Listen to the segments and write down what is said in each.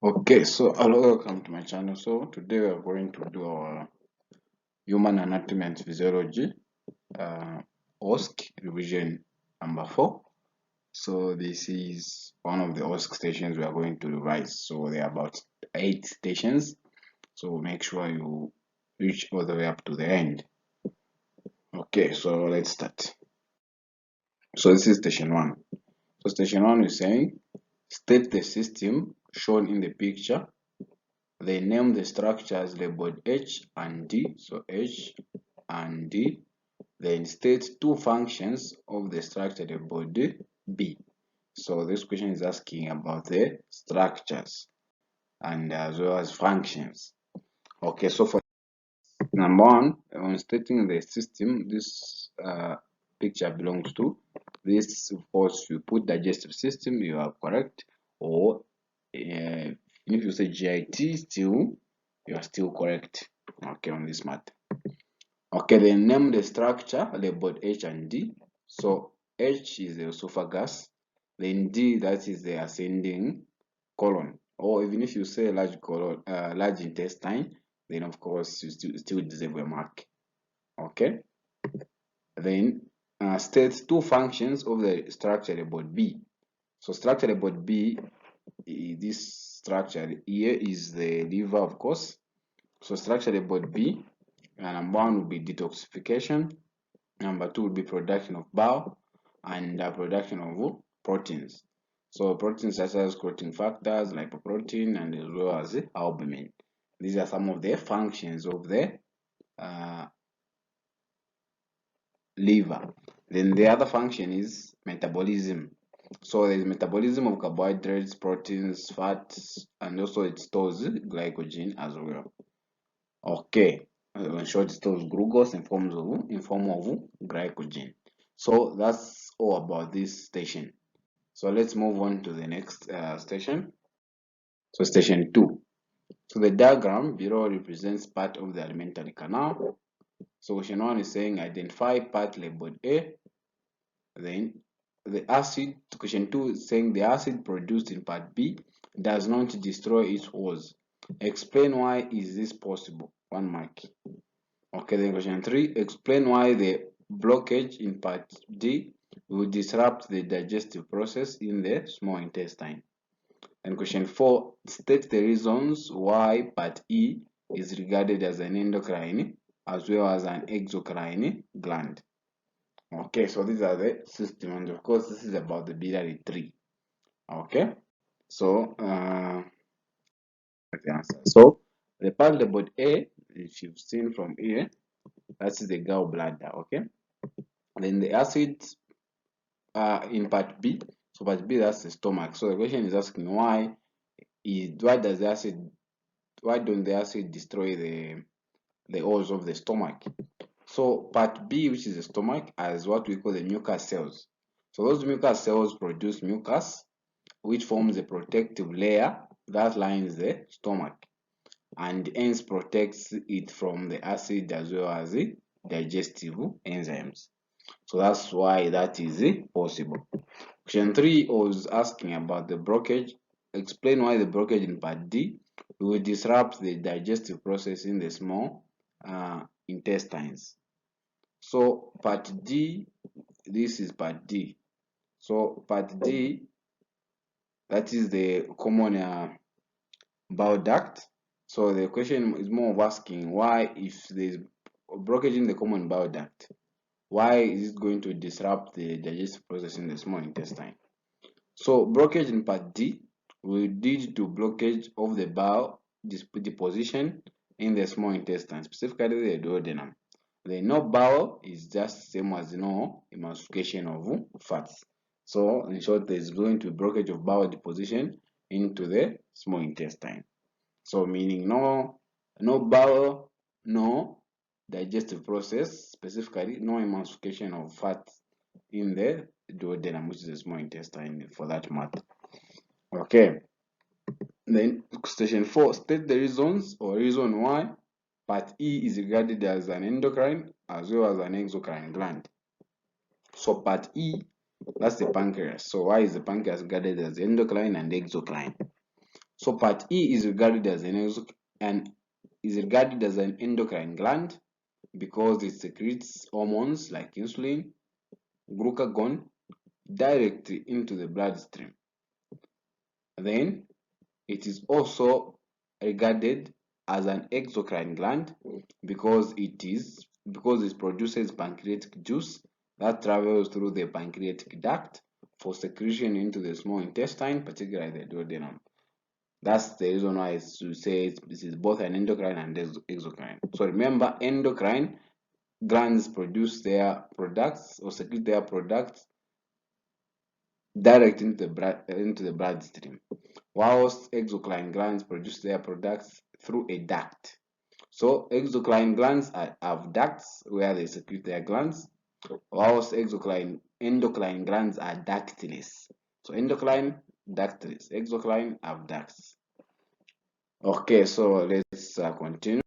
Okay, so hello, welcome to my channel. So today we are going to do our human anatomy and physiology, OSCE revision number 4. So this is one of the OSCE stations we are going to revise. So there are about 8 stations. So make sure you reach all the way up to the end. Okay, so let's start. So this is station 1. So station 1 is saying state the system shown in the picture. They name the structures labeled H and D, so H and D. Then state two functions of the structure labeled B. So this question is asking about the structures and as well as functions. Okay, so for number 1, when stating the system, this picture belongs to this. Of course, you put digestive system, you are correct, or if you say GIT, still you are still correct. Okay, on this matter. Okay, then name the structure labeled H and D. So H is the esophagus, then D, that is the ascending colon. Or even if you say large colon, large intestine, then of course you still deserve a mark. Okay. Then state two functions of the structure labeled B. So structure labeled B, this structure here is the liver, of course. So structure labeled B, number 1 will be detoxification, number 2 will be production of bile, and production of proteins. So proteins such as clotting factors, lipoprotein, and as well as albumin. These are some of the functions of the liver. Then the other function is metabolism. So there is metabolism of carbohydrates, proteins, fats, and also it stores glycogen as well. Okay, in short, it stores glucose in form of glycogen. So that's all about this station. So let's move on to the next station. So station 2. So the diagram below represents part of the alimentary canal. So question 1 is saying identify part labeled A. Then the acid, question 2 is saying the acid produced in part B does not destroy its walls. Explain why is this possible? 1 mark. Okay, then question 3, explain why the blockage in part D will disrupt the digestive process in the small intestine. And question 4, state the reasons why part E is regarded as an endocrine as well as an exocrine gland. Okay, so these are the system, and of course this is about the biliary tree. Okay, so the answer. So the part labeled A, if you've seen from here, that is the gallbladder. Okay, then the acid in part B. So part B, that's the stomach. So the question is asking why does the acid, why don't the acid destroy the walls of the stomach? So part B, which is the stomach, has what we call the mucus cells. So those mucus cells produce mucus, which forms a protective layer that lines the stomach and hence protects it from the acid as well as the digestive enzymes. So that's why that is possible. Question 3 was asking about the blockage. Explain why the blockage in part D will disrupt the digestive process in the small intestines. So part D, this is part D. So part D, that is the common bile duct. So the question is more of asking why, if there's blockage in the common bile duct, why is it going to disrupt the digestive process in the small intestine? So blockage in part D will lead to blockage of the bile deposition in the small intestine, specifically the duodenum. The no bile is just same as no emulsification of fats. So in short, there is going to be blockage of bile deposition into the small intestine. So meaning no bowel, no digestive process, specifically no emulsification of fat in the duodenum, which is the small intestine for that matter. Okay. Then station 4, state the reasons or reason why part E is regarded as an endocrine as well as an exocrine gland. So part E, that's the pancreas. So why is the pancreas regarded as endocrine and exocrine? So part E is regarded as an endocrine gland because it secretes hormones like insulin, glucagon directly into the bloodstream. Then it is also regarded as an exocrine gland because it produces pancreatic juice that travels through the pancreatic duct for secretion into the small intestine, particularly the duodenum. That's the reason why we say this is both an endocrine and exocrine. So remember, endocrine glands produce their products or secrete their products direct into the bloodstream, whilst exocrine glands produce their products through a duct. So exocrine glands have ducts where they secrete their glands, whilst endocrine glands are ductless. So endocrine, ductless. Exocrine have ducts. Okay, so let's continue.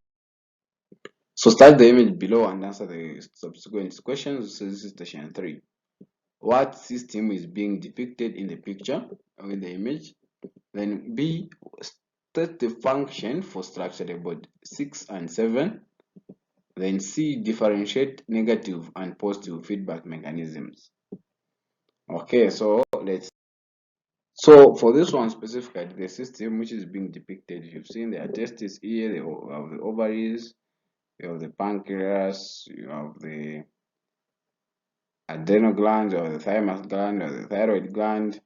So start the image below and answer the subsequent questions. So this is question 3. What system is being depicted in the picture or in the image? Then B, state the function for structure about 6 and 7. Then C, differentiate negative and positive feedback mechanisms. Okay, so for this one specifically, the system which is being depicted, you've seen the testes here, you have the ovaries, you have the pancreas, you have the adrenal gland, or the thymus gland, or the thyroid gland.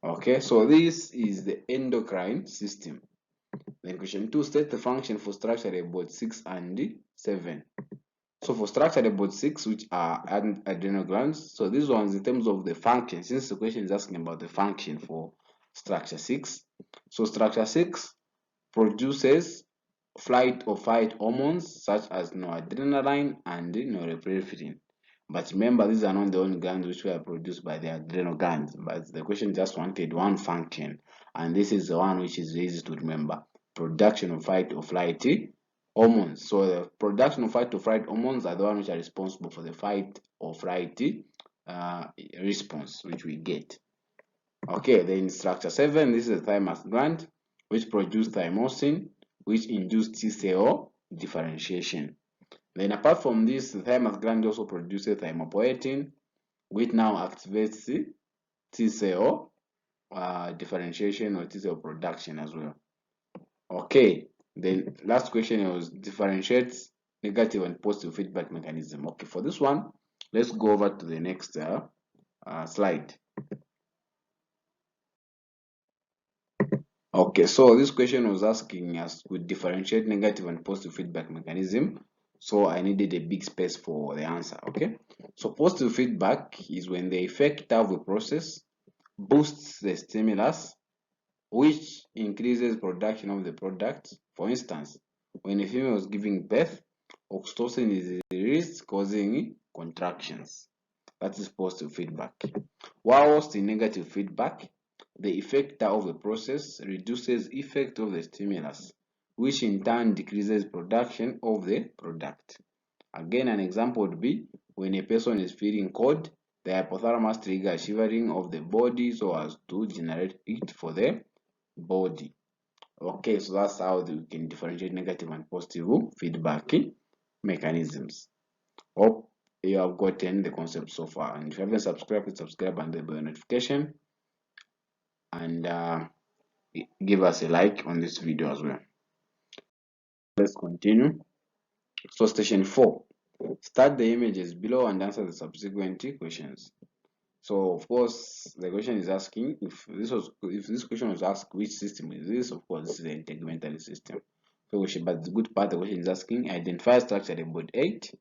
Okay, so this is the endocrine system. Then question 2, state the function for structure about 6 and 7. So for structure about 6, which are adrenal glands, so these ones in terms of the function, since the question is asking about the function for structure 6. So structure 6 produces flight or fight hormones such as noradrenaline and norepinephrine. But remember, these are not the only glands which were produced by the adrenal glands, but the question just wanted one function, and this is the one which is easy to remember: production of fight or flight hormones. So the production of fight or flight hormones are the ones which are responsible for the fight or flight response which we get. Okay, then structure 7, this is the thymus gland, which produce thymosin, which induce T cell differentiation. Then apart from this, the thymus gland also produces thymopoietin, which now activates T cell differentiation or T cell production as well. Okay, then last question was differentiates negative and positive feedback mechanism. Okay, for this one, let's go over to the next slide. Okay, so this question was asking us to differentiate negative and positive feedback mechanism. So I needed a big space for the answer. Okay, so positive feedback is when the effect of a process boosts the stimulus, which increases production of the product. For instance, when a female is giving birth, oxytocin is released, causing contractions. That is positive feedback. Whilst in negative feedback, the effector of the process reduces effect of the stimulus, which in turn decreases production of the product. Again, an example would be when a person is feeling cold, the hypothalamus triggers shivering of the body so as to generate heat for the body. Okay, so that's how we can differentiate negative and positive feedback mechanisms. Hope you have gotten the concept so far, and if you haven't subscribed, please subscribe and the bell notification, and give us a like on this video as well. Let's continue. So station 4, start the images below and answer the subsequent questions. So of course the question is asking if this question was asked which system is this. Of course this is the integumentary system. So but the good part, the question is asking identify structure about 8.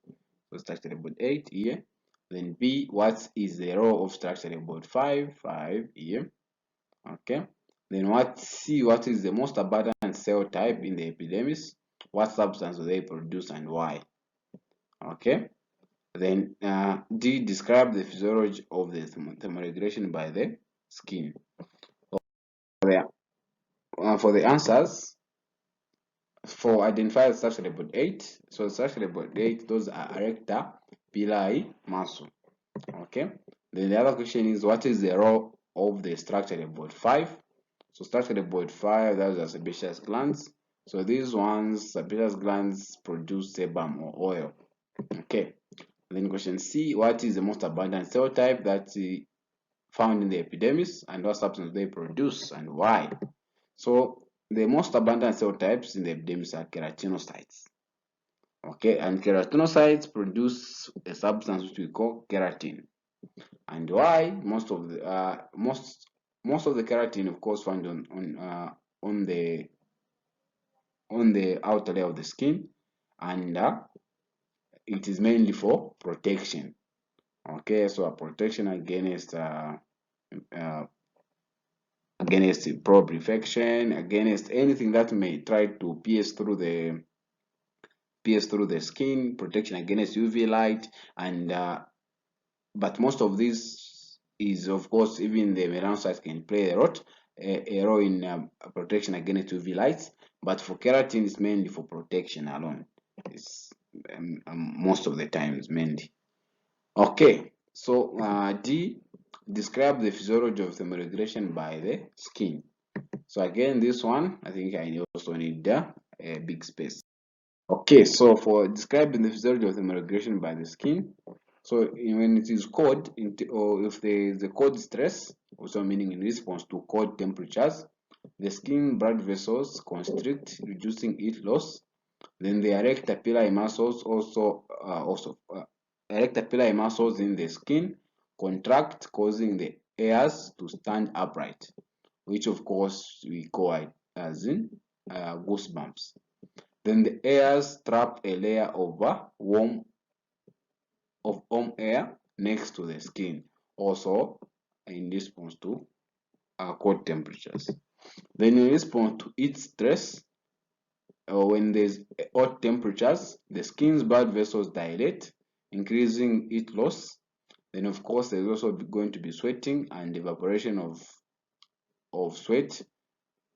So structure about 8 here. Then B, what is the role of structure about 5 here. Okay, then what is the most abundant cell type in the epidermis, what substance do they produce and why. Okay, then D, describe the physiology of the thermoregulation by the skin. For the answers for identify the structure about 8, so the structure about 8, those are erector, pili, muscle. Okay, then the other question is what is the role of the structure about 5. So structured about 5, those are sebaceous glands. So these ones, sebaceous glands produce sebum or oil. Okay. Then question C, what is the most abundant cell type that's found in the epidermis, and what substance they produce and why? So the most abundant cell types in the epidermis are keratinocytes. Okay, and keratinocytes produce a substance which we call keratin. And why? Most of the keratin, of course, found on the outer layer of the skin, and it is mainly for protection. Okay, so a protection against probe infection, against anything that may try to pierce through the skin, protection against UV light, and but most of this is, of course, even the melanocytes can play a role in protection against UV lights. But for keratin, it's mainly for protection alone. It's most of the times mainly. Okay, so D, describe the physiology of thermoregulation by the skin. So again, this one, I think I also need a big space. Okay, so for describing the physiology of thermoregulation by the skin, so when it is cold, or if there is a cold stress, also meaning in response to cold temperatures, the skin blood vessels constrict, reducing heat loss. Then the erect papillae muscles erect papillae muscles in the skin contract, causing the hairs to stand upright, which of course we call it as in goosebumps. Then the hairs trap a layer of warm air next to the skin, also in response to cold temperatures. Then in response to heat stress, when there's hot temperatures, the skin's blood vessels dilate, increasing heat loss. Then of course there's also going to be sweating, and evaporation of sweat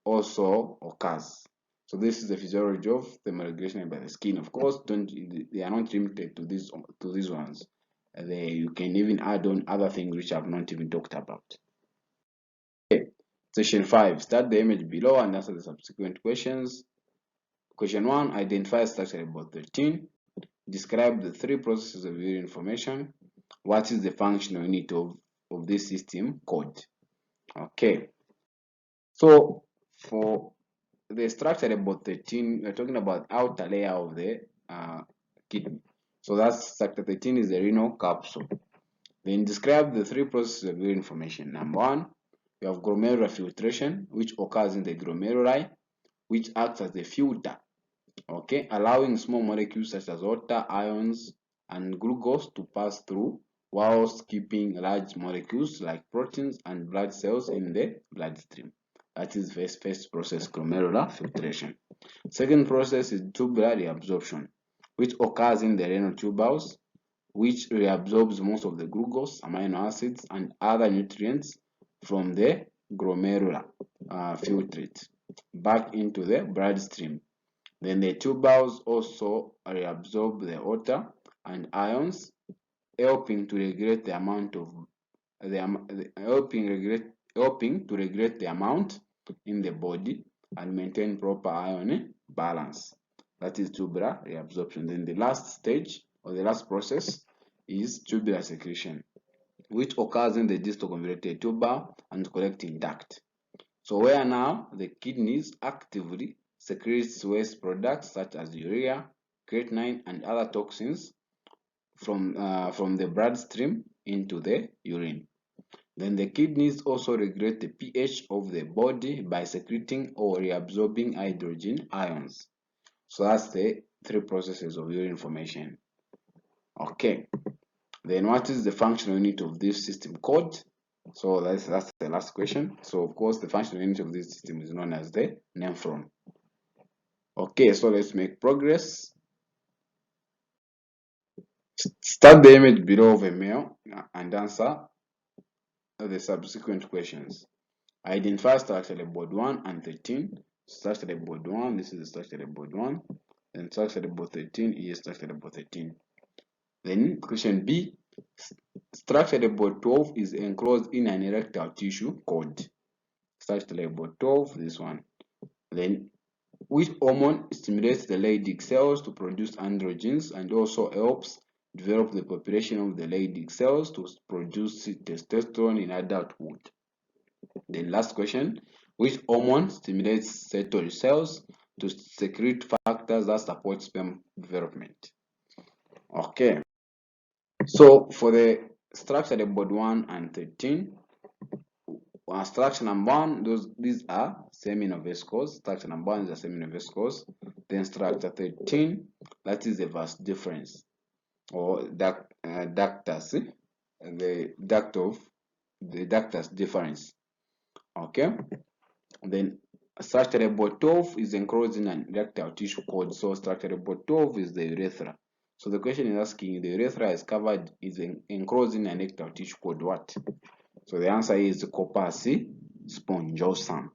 also occurs. So this is the physiology of thermoregulation by the skin. Of course, they are not limited to these ones. You can even add on other things which I've not even talked about. Okay. Section 5. Start the image below and answer the subsequent questions. Question 1. Identify structure about 13. Describe the three processes of urinary information. What is the functional unit of this system code? Okay. So for the structure about 13, we're talking about outer layer of the kidney. So that's structure 13 is the renal capsule. Then describe the three processes of urinary information. Number 1, you have glomerular filtration, which occurs in the glomeruli, which acts as the filter, okay, allowing small molecules such as water, ions, and glucose to pass through, whilst keeping large molecules like proteins and blood cells in the bloodstream. That is first process, glomerular filtration. Second process is tubular reabsorption, which occurs in the renal tubules, which reabsorbs most of the glucose, amino acids, and other nutrients from the glomerular filtrate back into the bloodstream. Then the tubules also reabsorb the water and ions, helping to regulate the amount of helping to regulate the amount in the body and maintain proper ion balance. That is tubular reabsorption. Then the last stage or the last process is tubular secretion, which occurs in the distal convoluted tubule and collecting duct. So where now the kidneys actively secretes waste products such as urea, creatinine, and other toxins from the bloodstream into the urine. Then the kidneys also regulate the pH of the body by secreting or reabsorbing hydrogen ions. So that's the three processes of urine formation. Okay. Then what is the functional unit of this system called? So that's the last question. So of course the functional unit of this system is known as the nephron. Okay, so let's make progress. Start the image below of a male and answer the subsequent questions. Identify structure board 1 and 13. Structure board 1, this is the structure board 1. Then structure board 13 is structure board 13. Then question B, structure board 12 is enclosed in an erectile tissue called. structure label 12, this one. Then which hormone stimulates the Leydig cells to produce androgens and also helps develop the population of the Leydig cells to produce testosterone in adulthood? Then last question, which hormone stimulates Sertoli cells to secrete factors that support sperm development? Okay, so for the structure labeled 1 and 13, structure number 1, these are seminovesicles. Structure number 1 is a seminovesicles. Then structure 13, that is the vas difference or ductus, the ductus difference. Okay, then structure labeled 12 is enclosing an erectile tissue cord. So structure labeled 12 is the urethra. So the question is asking, the urethra is covered, is enclosing an erectile tissue cord what? So the answer is corpus spongosum.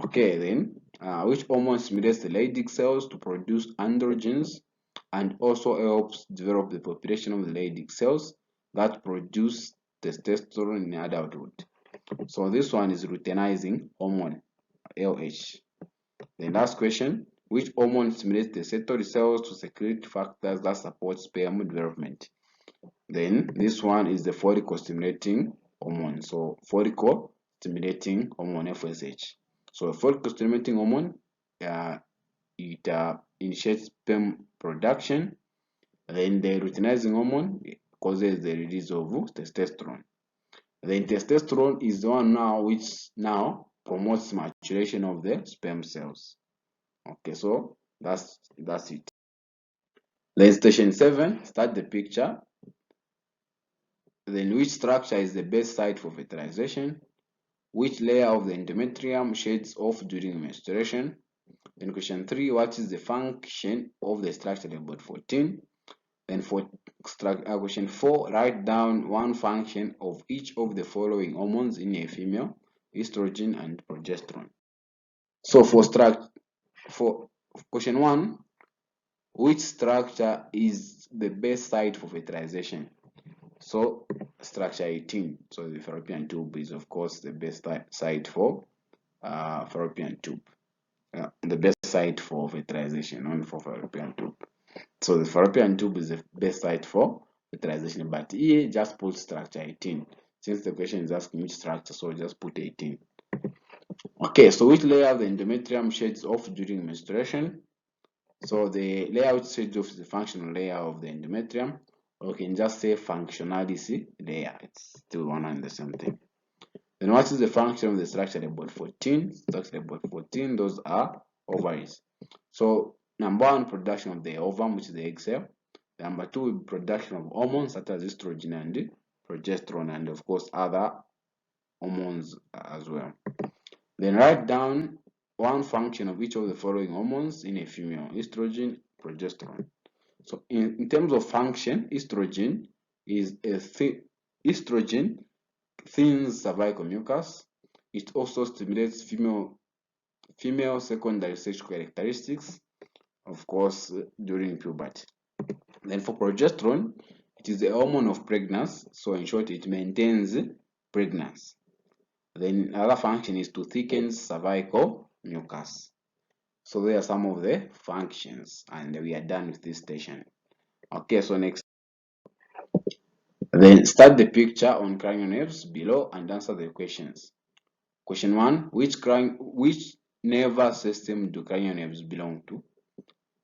Okay, then which hormone stimulates the Leydig cells to produce androgens and also helps develop the population of the Leydig cells that produce testosterone in adulthood? So this one is luteinizing hormone, LH. The last question, which hormone stimulates the Sertoli cells to secrete factors that support sperm development? Then this one is the follicle stimulating hormone. So follicle stimulating hormone, FSH. So follicle stimulating hormone, it initiates sperm production. Then the luteinizing hormone causes the release of testosterone. Then testosterone is the one now which now promotes maturation of the sperm cells. Okay, so that's it. Then station 7, start the picture. Then which structure is the best site for fertilization? Which layer of the endometrium sheds off during menstruation? Then question 3, what is the function of the structure labeled 14? Then for question 4, write down one function of each of the following hormones in a female, estrogen and progesterone. So for question 1, which structure is the best site for fertilization? So structure 18, so the fallopian tube is of course the best site for fallopian tube. The best site for fertilization, only for fallopian tube. So the fallopian tube is the best site for fertilization, but here just put structure 18. Since the question is asking which structure, so just put 18. Okay, so which layer of the endometrium sheds off during menstruation? So the layer which sheds off is the functional layer of the endometrium, or you can just say functionality layer. It's still one and the same thing. Then what is the function of the structure labeled 14? Structure labeled 14, those are ovaries. So number 1, production of the ovum, which is the egg cell. Number 2, production of hormones such as estrogen and progesterone, and of course other hormones as well. Then write down one function of each of the following hormones in a female: estrogen, progesterone. So in terms of function, estrogen is estrogen thins cervical mucus. It also stimulates female secondary sexual characteristics, of course, during puberty. Then for progesterone, it is the hormone of pregnancy. So in short, it maintains pregnancy. Then another function is to thicken cervical mucus. So there are some of the functions, and we are done with this station. Okay, so next. Then start the picture on cranial nerves below and answer the questions. Question 1, which nervous system do cranial nerves belong to?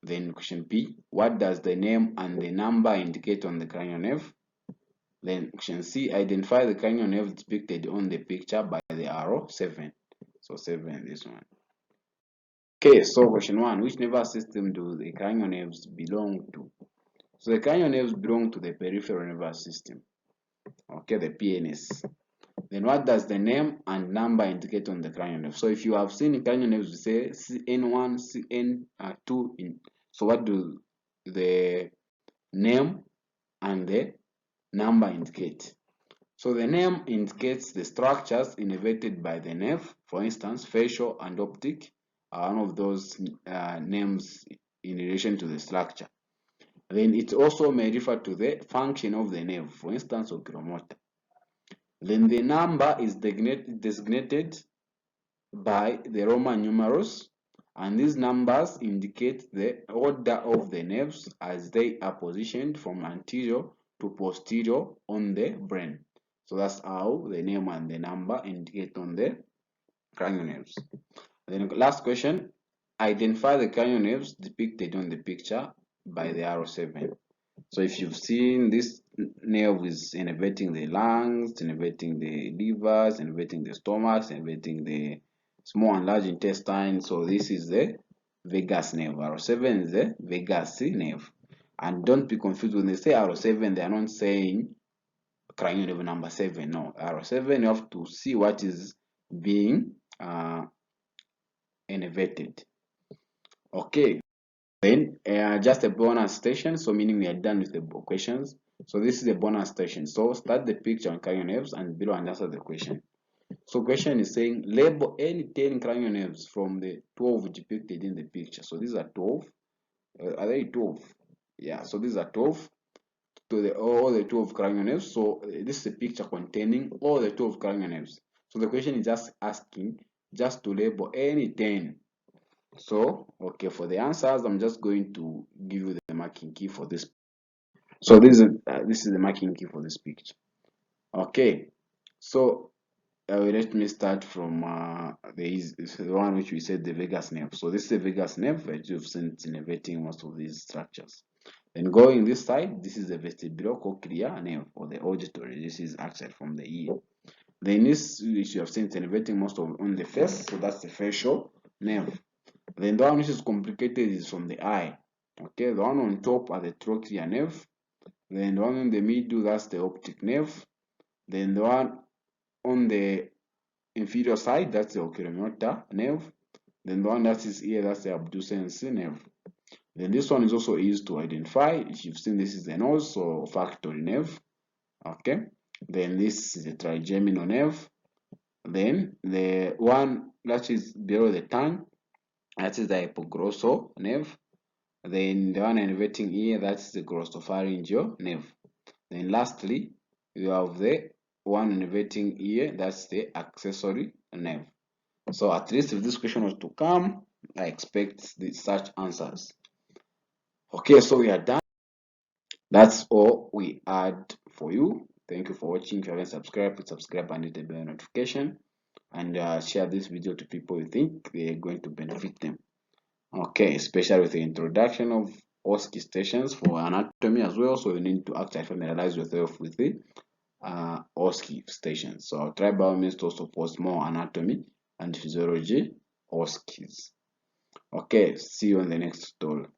Then question B, what does the name and the number indicate on the cranial nerve? Then question C, identify the cranial nerve depicted on the picture by the arrow 7. So 7, this one. Okay, so question 1, which nervous system do the cranial nerves belong to? So the cranial nerves belong to the peripheral nervous system. Okay, the PNS. Then what does the name and number indicate on the cranial nerve? So if you have seen cranial nerves, we say CN1, CN2. So what do the name and the number indicate? So the name indicates the structures innervated by the nerve. For instance, facial and optic are one of those names in relation to the structure. Then it also may refer to the function of the nerve, for instance, oculomotor. Then the number is designated by the Roman numerals, and these numbers indicate the order of the nerves as they are positioned from anterior to posterior on the brain. So that's how the name and the number indicate on the cranial nerves. Then last question, identify the cranial nerves depicted on the picture by the arrow 7. So if you've seen this nerve is innervating the lungs, innervating the livers, innervating the stomach, innervating the small and large intestine. So this is the vagus nerve. R7 is the vagus nerve. And don't be confused when they say R7, they are not saying cranial nerve number 7. No, R7 you have to see what is being innervated. Okay. Then just a bonus station, so meaning we are done with the questions. So this is a bonus station. So start the picture on cranial nerves and below and answer the question. So question is saying label any 10 cranial nerves from the 12 depicted in the picture. So these are 12. Are they 12? Yeah, so these are 12 to the all the 12 cranial nerves. So this is a picture containing all the 12 cranial nerves. So the question is just asking just to label any 10. So, okay, for the answers, I'm just going to give you the marking key for this. So this is the marking key for this picture. Okay, so let me start from the one which we said the vagus nerve. So this is the vagus nerve that you've seen innervating most of these structures. Then going this side, this is the vestibulocochlear nerve or the auditory. This is actually from the ear. Then this which you have seen innervating most of on the face, so that's the facial nerve. Then the one which is complicated is from the eye. Okay, the one on top are the trochlear nerve. Then the one in the middle, that's the optic nerve. Then the one on the inferior side, that's the oculomotor nerve. Then the one that is here, that's the abducens nerve. Then this one is also easy to identify. If you've seen, this is the nose, so olfactory nerve. Okay. Then this is the trigeminal nerve. Then the one that is below the tongue, that is the hypoglossal nerve. Then the one innervating here, that's the glossopharyngeal nerve. Then lastly, you have the one innervating here, that's the accessory nerve. So at least if this question was to come, I expect such answers. Okay, so we are done. That's all we had for you. Thank you for watching. If you haven't subscribed, please subscribe and hit the bell notification. And share this video to people you think they're going to benefit them. Okay, especially with the introduction of OSCE stations for anatomy as well. So you need to actually familiarize yourself with the OSCE stations. So I'll try by all means to also post more anatomy and physiology OSCEs. Okay, see you on the next tutorial.